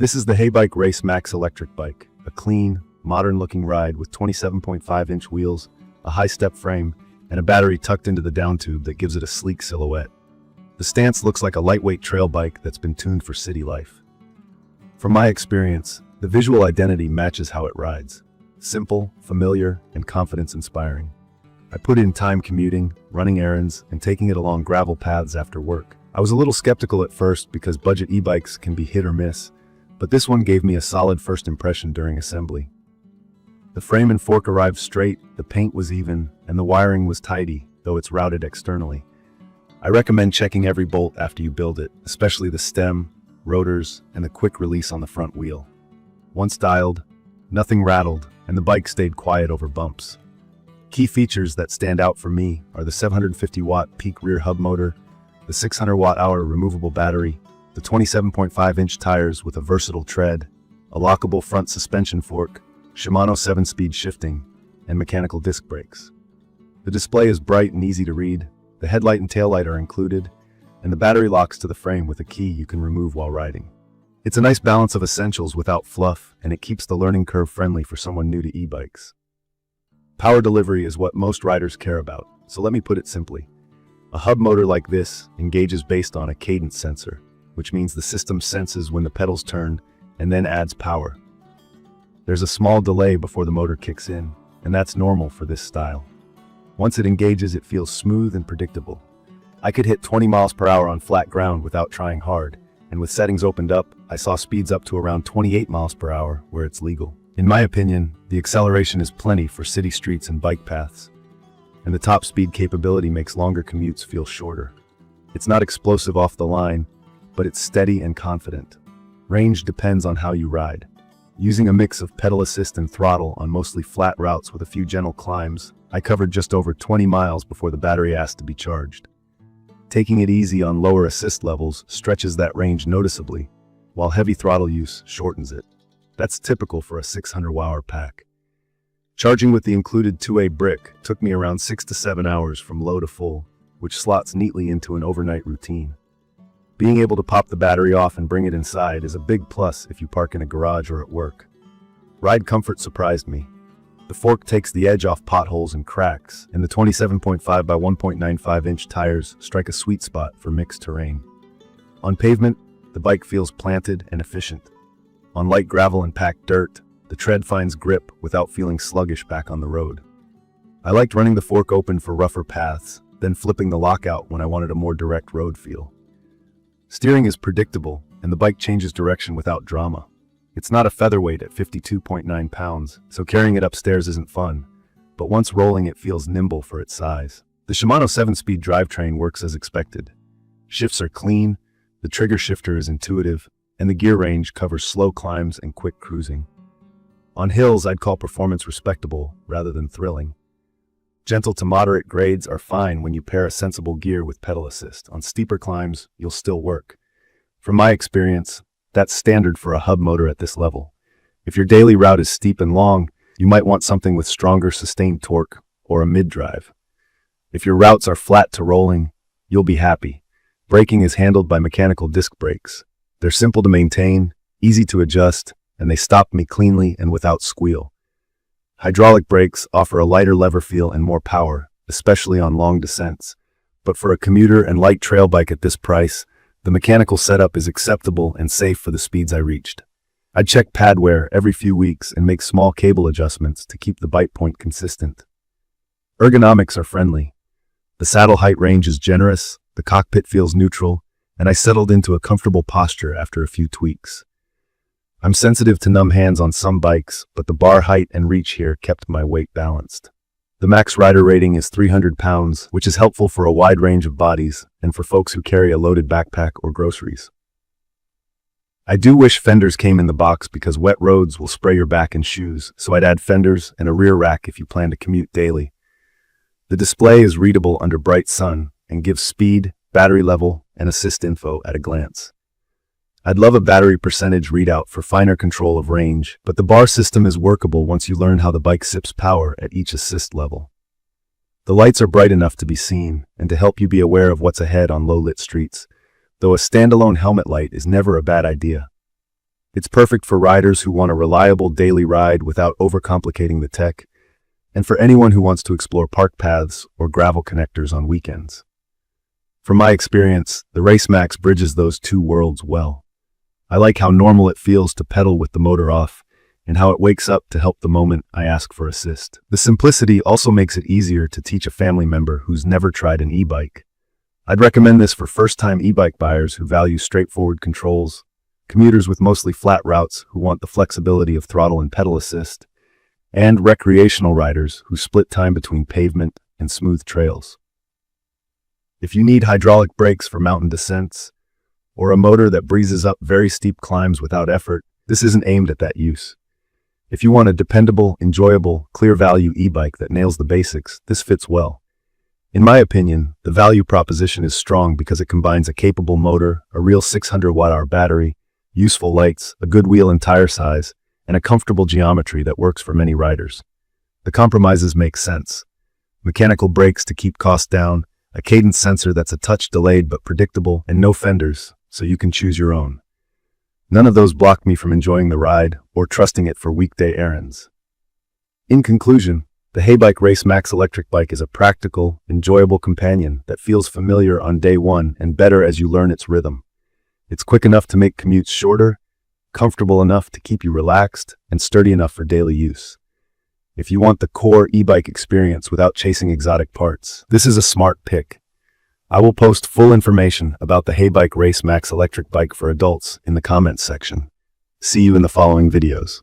This is the Heybike Race Max electric bike, a clean, modern-looking ride with 27.5-inch wheels, a high-step frame, and a battery tucked into the down tube that gives it a sleek silhouette. The stance looks like a lightweight trail bike that's been tuned for city life. From my experience, the visual identity matches how it rides. Simple, familiar, and confidence-inspiring. I put in time commuting, running errands, and taking it along gravel paths after work. I was a little skeptical at first because budget e-bikes can be hit or miss, but this one gave me a solid first impression during assembly. The frame and fork arrived straight, the paint was even, and the wiring was tidy, though it's routed externally. I recommend checking every bolt after you build it, especially the stem, rotors, and the quick release on the front wheel. Once dialed, nothing rattled, and the bike stayed quiet over bumps. Key features that stand out for me are the 750-watt peak rear hub motor, the 600-watt-hour removable battery, the 27.5-inch tires with a versatile tread, a lockable front suspension fork, Shimano 7-speed shifting, and mechanical disc brakes. The display is bright and easy to read, the headlight and taillight are included, and the battery locks to the frame with a key you can remove while riding. It's a nice balance of essentials without fluff, and it keeps the learning curve friendly for someone new to e-bikes. Power delivery is what most riders care about, so let me put it simply. A hub motor like this engages based on a cadence sensor, which means the system senses when the pedals turn and then adds power. There's a small delay before the motor kicks in, and that's normal for this style. Once it engages, it feels smooth and predictable. I could hit 20 miles per hour on flat ground without trying hard, and with settings opened up, I saw speeds up to around 28 miles per hour where it's legal. In my opinion, the acceleration is plenty for city streets and bike paths, and the top speed capability makes longer commutes feel shorter. It's not explosive off the line, but it's steady and confident. Range depends on how you ride. Using a mix of pedal assist and throttle on mostly flat routes with a few gentle climbs, I covered just over 20 miles before the battery asked to be charged. Taking it easy on lower assist levels stretches that range noticeably, while heavy throttle use shortens it. That's typical for a 600-watt pack. Charging with the included 2A brick took me around 6 to 7 hours from low to full, which slots neatly into an overnight routine. Being able to pop the battery off and bring it inside is a big plus if you park in a garage or at work. Ride comfort surprised me. The fork takes the edge off potholes and cracks, and the 27.5 by 1.95-inch tires strike a sweet spot for mixed terrain. On pavement, the bike feels planted and efficient. On light gravel and packed dirt, the tread finds grip without feeling sluggish back on the road. I liked running the fork open for rougher paths, then flipping the lockout when I wanted a more direct road feel. Steering is predictable, and the bike changes direction without drama. It's not a featherweight at 52.9 pounds, so carrying it upstairs isn't fun, but once rolling it feels nimble for its size. The Shimano 7-speed drivetrain works as expected. Shifts are clean, the trigger shifter is intuitive, and the gear range covers slow climbs and quick cruising. On hills, I'd call performance respectable rather than thrilling. Gentle to moderate grades are fine when you pair a sensible gear with pedal assist. On steeper climbs, you'll still work. From my experience, that's standard for a hub motor at this level. If your daily route is steep and long, you might want something with stronger sustained torque or a mid-drive. If your routes are flat to rolling, you'll be happy. Braking is handled by mechanical disc brakes. They're simple to maintain, easy to adjust, and they stop me cleanly and without squeal. Hydraulic brakes offer a lighter lever feel and more power, especially on long descents. But for a commuter and light trail bike at this price, the mechanical setup is acceptable and safe for the speeds I reached. I'd check pad wear every few weeks and make small cable adjustments to keep the bite point consistent. Ergonomics are friendly. The saddle height range is generous, the cockpit feels neutral, and I settled into a comfortable posture after a few tweaks. I'm sensitive to numb hands on some bikes, but the bar height and reach here kept my weight balanced. The max rider rating is 300 pounds, which is helpful for a wide range of bodies and for folks who carry a loaded backpack or groceries. I do wish fenders came in the box because wet roads will spray your back and shoes, so I'd add fenders and a rear rack if you plan to commute daily. The display is readable under bright sun and gives speed, battery level, and assist info at a glance. I'd love a battery percentage readout for finer control of range, but the bar system is workable once you learn how the bike sips power at each assist level. The lights are bright enough to be seen and to help you be aware of what's ahead on low-lit streets, though a standalone helmet light is never a bad idea. It's perfect for riders who want a reliable daily ride without overcomplicating the tech, and for anyone who wants to explore park paths or gravel connectors on weekends. From my experience, the Race Max bridges those two worlds well. I like how normal it feels to pedal with the motor off, and how it wakes up to help the moment I ask for assist. The simplicity also makes it easier to teach a family member who's never tried an e-bike. I'd recommend this for first-time e-bike buyers who value straightforward controls, commuters with mostly flat routes who want the flexibility of throttle and pedal assist, and recreational riders who split time between pavement and smooth trails. If you need hydraulic brakes for mountain descents, or a motor that breezes up very steep climbs without effort, this isn't aimed at that use. If you want a dependable, enjoyable, clear-value e-bike that nails the basics, this fits well. In my opinion, the value proposition is strong because it combines a capable motor, a real 600 watt-hour battery, useful lights, a good wheel and tire size, and a comfortable geometry that works for many riders. The compromises make sense. Mechanical brakes to keep costs down, a cadence sensor that's a touch delayed but predictable, and no fenders, so you can choose your own. None of those block me from enjoying the ride or trusting it for weekday errands. In conclusion, the Heybike Race Max electric bike is a practical, enjoyable companion that feels familiar on day one and better as you learn its rhythm. It's quick enough to make commutes shorter, comfortable enough to keep you relaxed, and sturdy enough for daily use. If you want the core e-bike experience without chasing exotic parts, this is a smart pick. I will post full information about the Heybike Race Max electric bike for adults in the comments section. See you in the following videos.